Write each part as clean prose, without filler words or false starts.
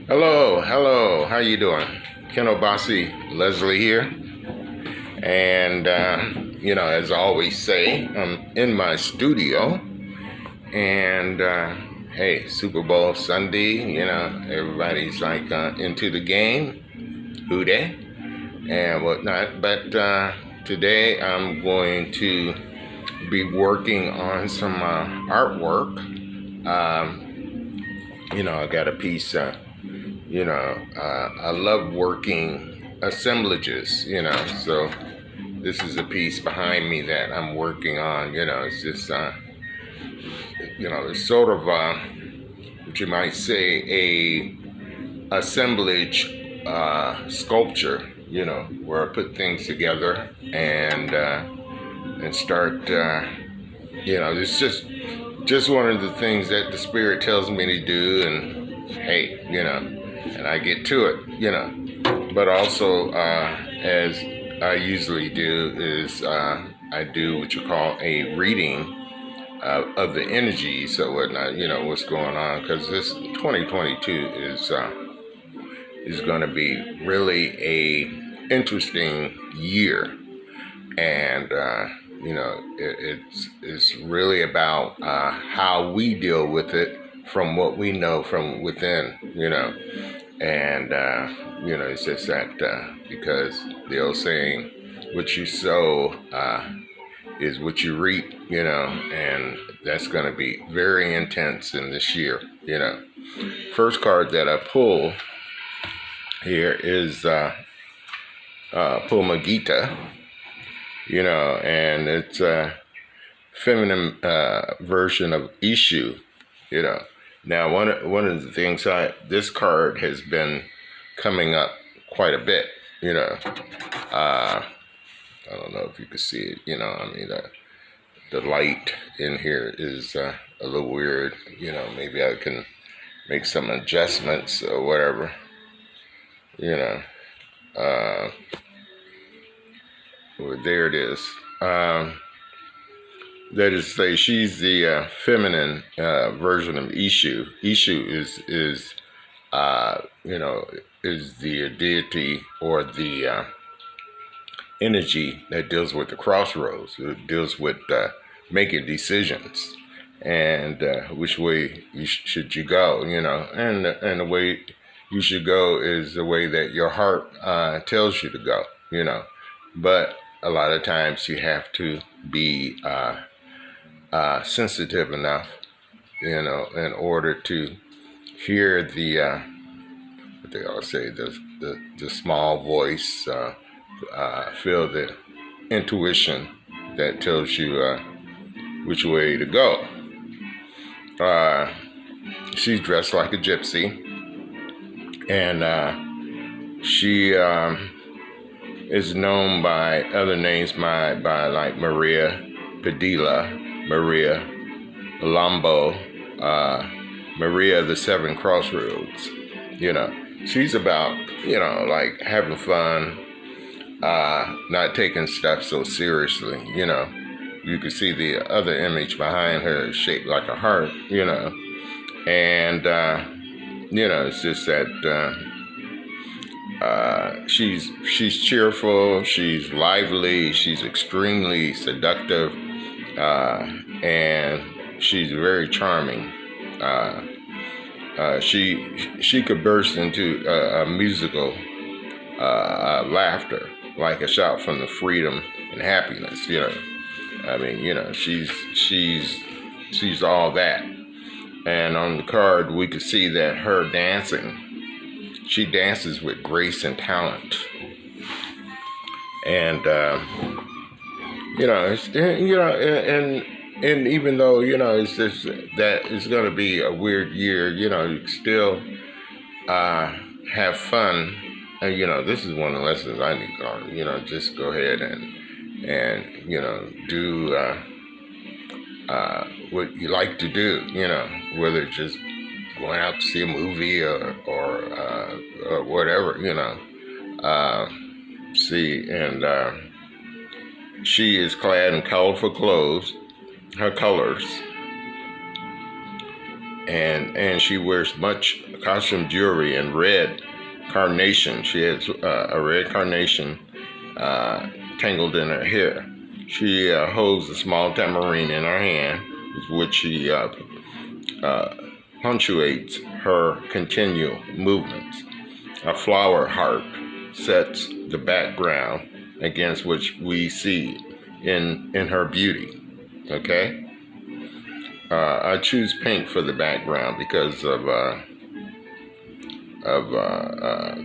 Hello. How you doing? Ken Obasi, Leslie here, and as I always say, I'm in my studio, and hey, Super Bowl Sunday. Everybody's like into the game, who they and whatnot. But today I'm going to be working on some artwork. I got a piece. I love working assemblages, so this is a piece behind me that I'm working on, it's just, it's sort of, what you might say, a assemblage sculpture, where I put things together and start, it's just one of the things that the spirit tells me to do, and hey, and I get to it, But also, as I usually do, is I do what you call a reading of the energies or whatnot, what's going on, because this 2022 is going to be really a interesting year, and it's really about how we deal with it from what we know from within, and it's just that because the old saying, what you sow is what you reap, and that's going to be very intense in this year. First card that I pull here is Puma Gita, and it's a feminine version of Ishu, Now, one of the things this card has been coming up quite a bit, I don't know if you can see it, the light in here is a little weird, maybe I can make some adjustments or whatever, well, there it is. That is to say, she's the feminine version of Ishu. Ishu is the deity or the energy that deals with the crossroads. It deals with making decisions and which way should you go, and the way you should go is the way that your heart tells you to go, But a lot of times you have to be sensitive enough, in order to hear the what they all say, the small voice, feel the intuition that tells you which way to go. She's dressed like a gypsy, and she is known by other names by like Maria Padilla, Maria Lambo, Maria the Seven Crossroads. She's about, like having fun, not taking stuff so seriously, You can see the other image behind her is shaped like a heart, and, it's just that she's cheerful, she's lively, she's extremely seductive, and she's very charming. She could burst into a musical laughter, like a shout from the freedom and happiness. She's all that. And on the card, we could see that her dancing. She dances with grace and talent, and and even though it's just that it's going to be a weird year, you still have fun, and this is one of the lessons I need to learn. Just go ahead and do what you like to do, whether it's just going out to see a movie or whatever, see, and she is clad in colorful clothes, her colors, and she wears much costume jewelry and red carnation. She has a red carnation tangled in her hair. She holds a small tambourine in her hand, with which she punctuates her continual movements. A flower harp sets the background against which we see in her beauty. Okay, I choose pink for the background because of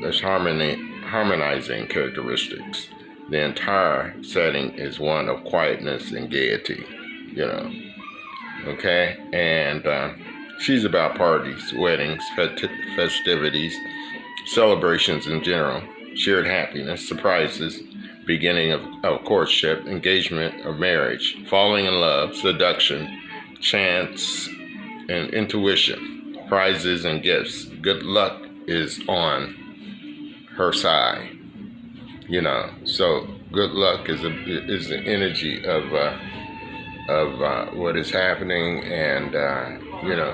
this harmonizing characteristics. The entire setting is one of quietness and gaiety, you know. Okay, and she's about parties, weddings, festivities, celebrations in general, shared happiness, surprises, beginning of courtship, engagement of marriage, falling in love, seduction, chance, and intuition, prizes and gifts. Good luck is on her side, you know. So good luck is the energy of what is happening, and you know,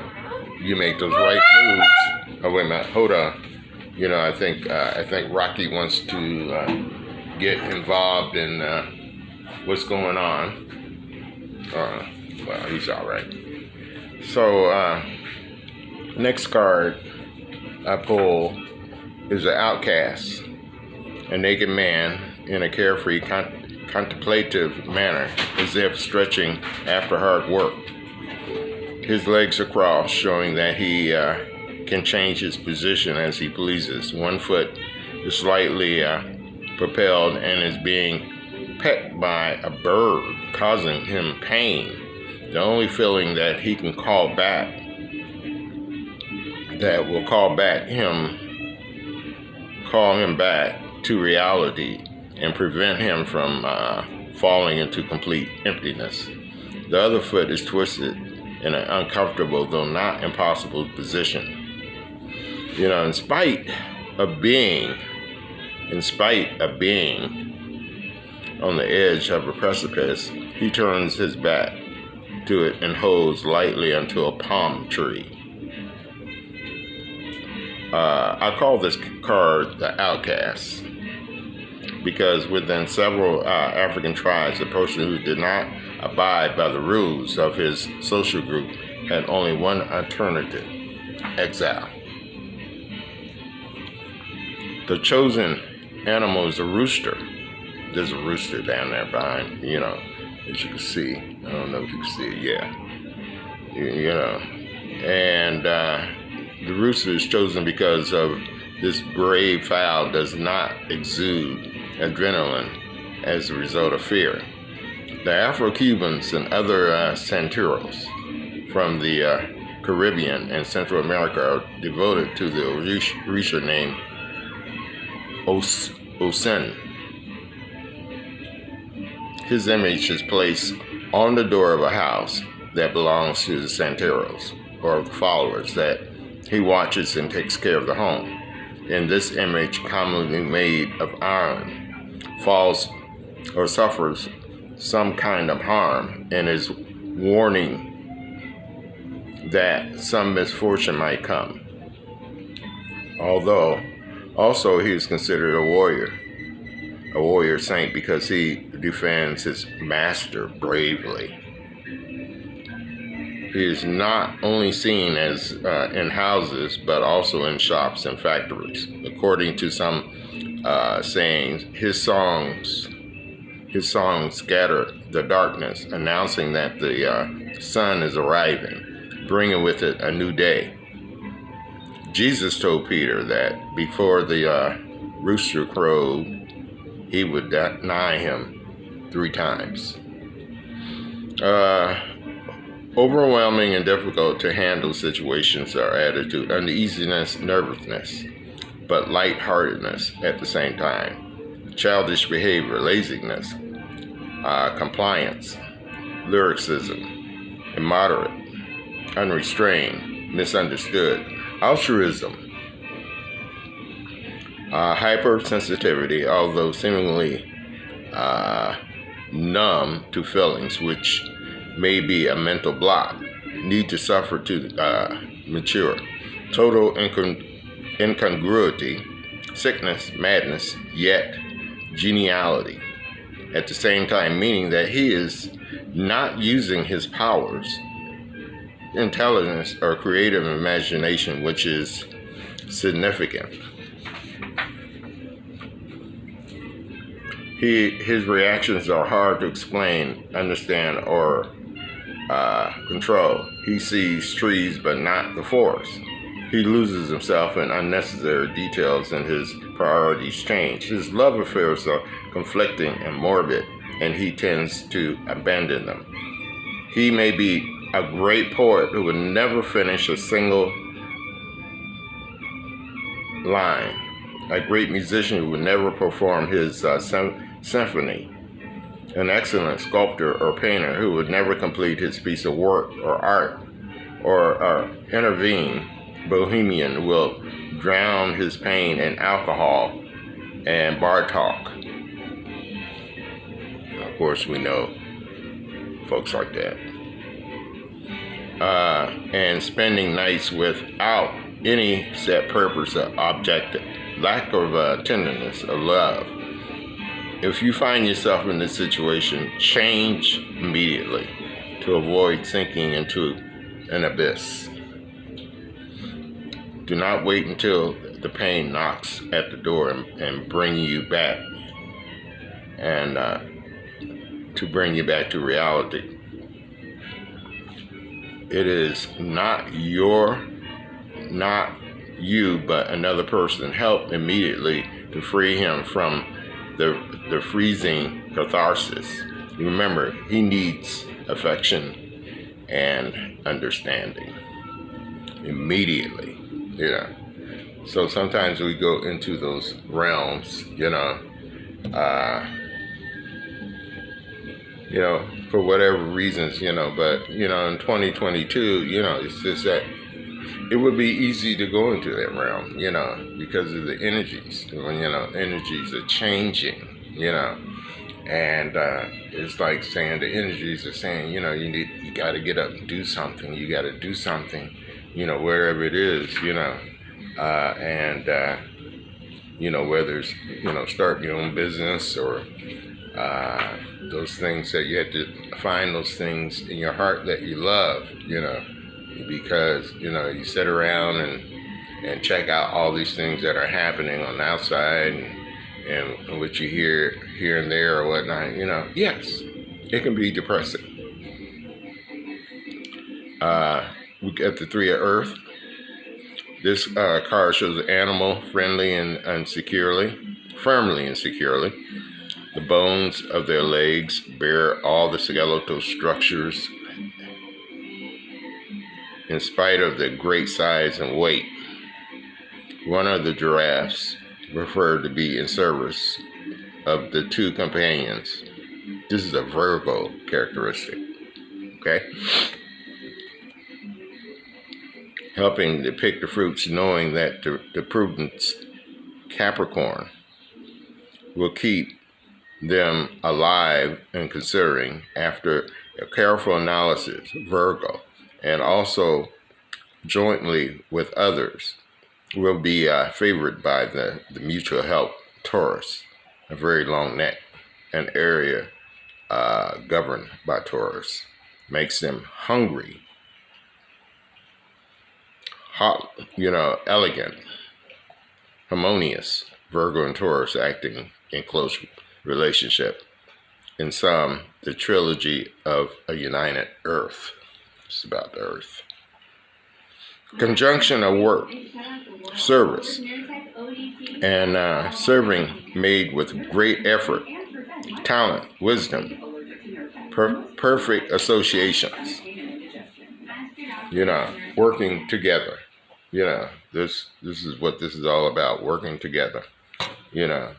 you make those right moves. Oh wait a minute, hold on. You know, I think Rocky wants to get involved in what's going on. Well, he's all right. So next card I pull is an outcast, a naked man in a carefree, contemplative manner, as if stretching after hard work. His legs are crossed, showing that he can change his position as he pleases. One foot is slightly propelled and is being pecked by a bird, causing him pain. The only feeling that he can call back, that will call him back to reality and prevent him from falling into complete emptiness. The other foot is twisted in an uncomfortable, though not impossible, position. You know, in spite of being on the edge of a precipice, he turns his back to it and holds lightly onto a palm tree. I call this card the outcast because within several African tribes, a person who did not abide by the rules of his social group had only one alternative: exile. The chosen animal is a rooster. There's a rooster down there behind, you know, as you can see. I don't know if you can see it, yeah. You know, and the rooster is chosen because of this brave fowl does not exude adrenaline as a result of fear. The Afro-Cubans and other Santeros from the Caribbean and Central America are devoted to the Orisha named Osun. His image is placed on the door of a house that belongs to the Santeros, or the followers, that he watches and takes care of the home. And this image, commonly made of iron, falls or suffers some kind of harm and is warning that some misfortune might come. Although also he is considered a warrior saint because he defends his master bravely. He is not only seen as in houses, but also in shops and factories. According to some sayings, his songs scatter the darkness, announcing that the sun is arriving, bringing with it a new day. Jesus told Peter that before the rooster crowed, he would deny him 3 times. Overwhelming and difficult to handle situations are attitude, uneasiness, nervousness, but lightheartedness at the same time. Childish behavior, laziness, compliance, lyricism, immoderate, unrestrained, misunderstood, altruism, hypersensitivity, although seemingly numb to feelings, which may be a mental block, need to suffer to mature. Total incongruity, sickness, madness, yet geniality. At the same time, meaning that he is not using his powers, intelligence, or creative imagination, which is significant. His reactions are hard to explain, understand, or control. He sees trees but not the forest. He loses himself in unnecessary details and his priorities change. His love affairs are conflicting and morbid, and he tends to abandon them. He may be a great poet who would never finish a single line, a great musician who would never perform his symphony, an excellent sculptor or painter who would never complete his piece of work or art, or intervene bohemian will drown his pain in alcohol and bar talk. Of course, we know folks like that. And spending nights without any set purpose or objective, lack of tenderness or love. If you find yourself in this situation, change immediately to avoid sinking into an abyss. Do not wait until the pain knocks at the door and bring you back, and to bring you back to reality. It is not you, but another person. Help immediately to free him from the freezing catharsis. Remember, he needs affection and understanding immediately. So sometimes we go into those realms, for whatever reasons, but, in 2022, it's just that it would be easy to go into that realm, because of the energies, energies are changing, and it's like saying the energies are saying, you got to get up and do something, wherever it is, whether it's, start your own business or those things that you have to find those things in your heart that you love, because, you sit around and check out all these things that are happening on the outside and what you hear here and there or whatnot, yes, it can be depressing. We got the Three of Earth. This card shows an animal firmly and securely. The bones of their legs bear all the skeletal structures in spite of their great size and weight. One of the giraffes preferred to be in service of the two companions. This is a Virgo characteristic, okay? Helping to pick the fruits, knowing that the prudence Capricorn will keep them alive and considering after a careful analysis, Virgo, and also jointly with others, will be favored by the mutual help, Taurus, a very long neck, an area governed by Taurus, makes them hungry, hot, elegant, harmonious. Virgo and Taurus acting in close relationship. In some, the trilogy of a united Earth. It's about the Earth. Conjunction of work, service, and serving made with great effort, talent, wisdom, perfect associations. Working together. This is what this is all about, working together.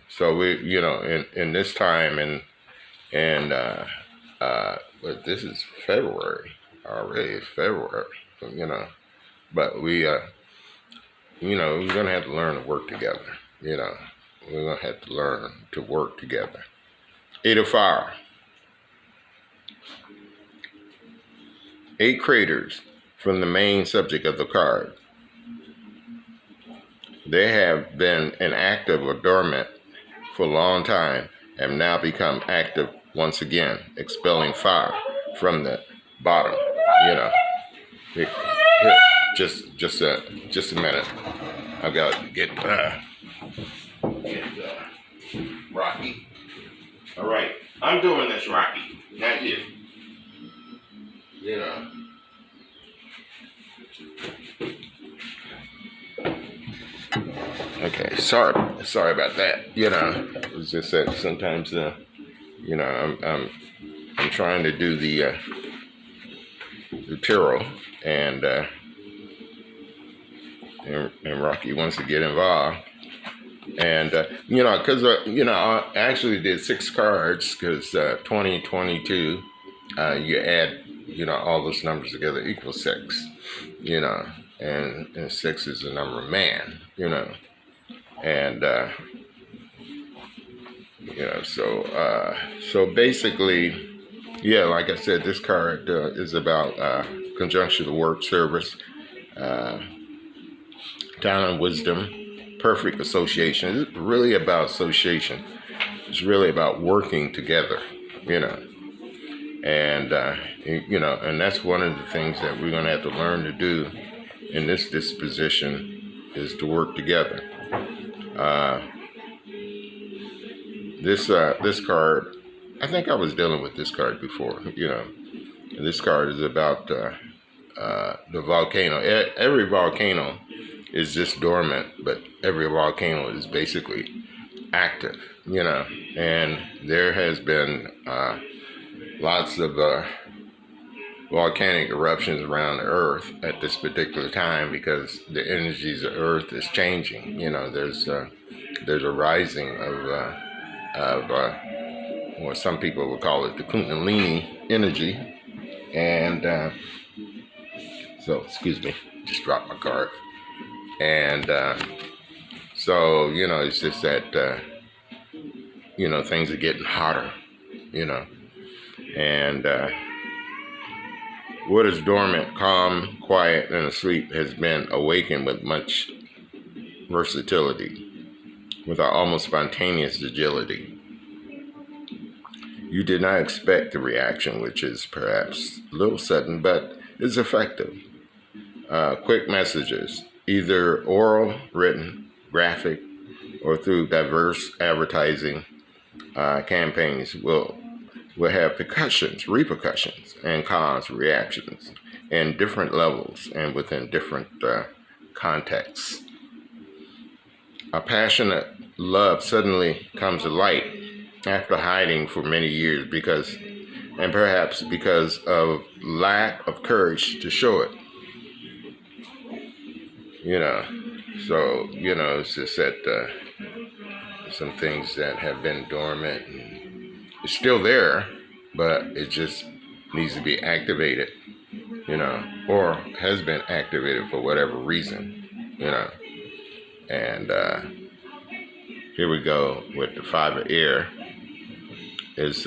So we, in this time but this is February already. It's February, but we, we're gonna have to learn to work together. We're gonna have to learn to work together. 8 of Fire. 8 craters from the main subject of the card. They have been inactive or dormant for a long time and now become active once again, expelling fire from the bottom. You know, here, just a minute. I've got to get Rocky. All right, I'm doing this, Rocky, not you. You know. Okay, sorry about that. You know, it's just that sometimes, you know, I'm trying to do the tarot, and Rocky wants to get involved, and you know, because you know, I actually did 6 cards because 2022, you add, you know, all those numbers together equals 6, you know, and 6 is the number of man, you know. And you know, so basically, yeah, like I said, this card is about conjunction of work, service, talent, wisdom, perfect association. It's really about association. It's really about working together, you know. And you know, and that's one of the things that we're going to have to learn to do in this disposition, is to work together. This card, I think I was dealing with this card before, you know. And this card is about the volcano. Every volcano is just dormant, but every volcano is basically active, you know. And there has been lots of volcanic eruptions around the Earth at this particular time, because the energies of Earth is changing. You know, there's a rising of what some people would call it the Kundalini energy, and so excuse me, just dropped my card, and so you know, it's just that you know, things are getting hotter, you know, and what is dormant, calm, quiet, and asleep has been awakened with much versatility, with an almost spontaneous agility. You did not expect the reaction, which is perhaps a little sudden, but is effective. Quick messages, either oral, written, graphic, or through diverse advertising campaigns, will have repercussions, and cause reactions in different levels and within different contexts. A passionate love suddenly comes to light after hiding for many years, perhaps because of lack of courage to show it. You know, so, you know, it's just that some things that have been dormant, and it's still there, but it just needs to be activated, you know, or has been activated for whatever reason, you know. And here we go with the 5 of air. Is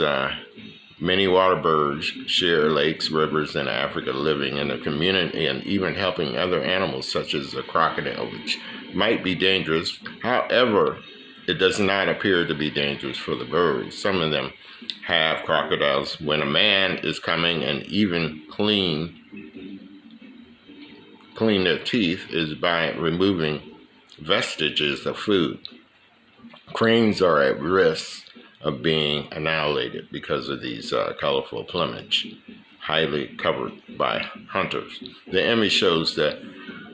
many water birds share lakes, rivers in Africa, living in a community and even helping other animals such as a crocodile, which might be dangerous. However, it does not appear to be dangerous for the birds. Some of them have crocodiles when a man is coming, and even clean their teeth is by removing vestiges of food. Cranes are at risk of being annihilated because of these colorful plumage, highly covered by hunters. The image shows that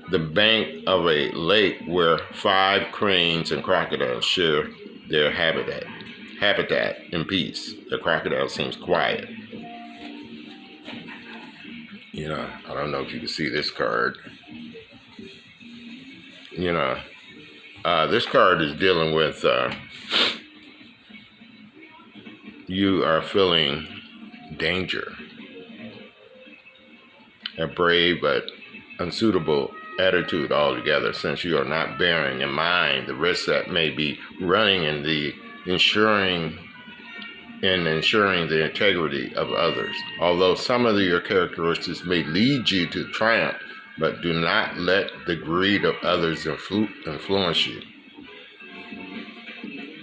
the bank of a lake where 5 cranes and crocodiles share their habitat in peace. The crocodile seems quiet. You know, I don't know if you can see this card. You know, this card is dealing with you are feeling danger, a brave but unsuitable attitude altogether, since you are not bearing in mind the risks that may be running in the ensuring in ensuring the integrity of others. Although some of your characteristics may lead you to triumph, but do not let the greed of others influence you.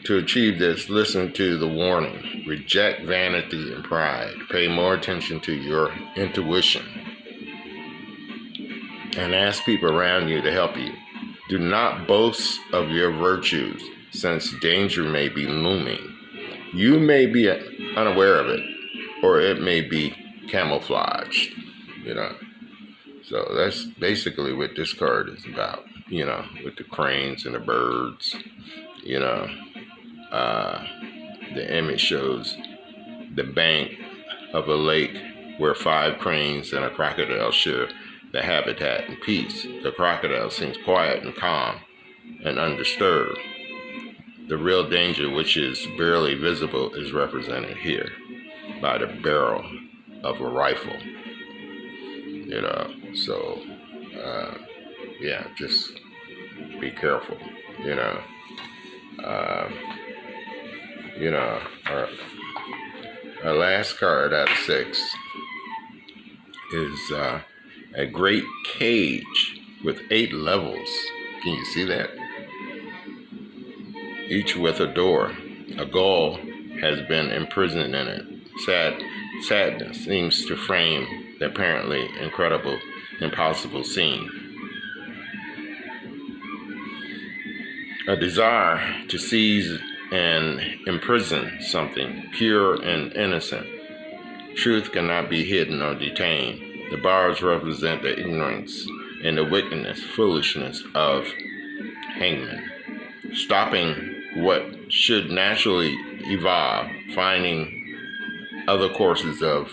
To achieve this, listen to the warning. Reject vanity and pride. Pay more attention to your intuition. And ask people around you to help you. Do not boast of your virtues, since danger may be looming. You may be unaware of it, or it may be camouflaged, So that's basically what this card is about, with the cranes and the birds, The image shows the bank of a lake where 5 cranes and a crocodile share the habitat in peace. The crocodile seems quiet and calm and undisturbed. The real danger, which is barely visible, is represented here by the barrel of a rifle. Just be careful. Our last card out of 6 is a great cage with 8 levels. Can you see that? Each with a door. A gull has been imprisoned in it. Sadness seems to frame the apparently incredible, impossible scene. A desire to seize and imprison something pure and innocent. Truth cannot be hidden or detained. The bars represent the ignorance and the wickedness, foolishness of Hangman. Stopping what should naturally evolve, finding other courses of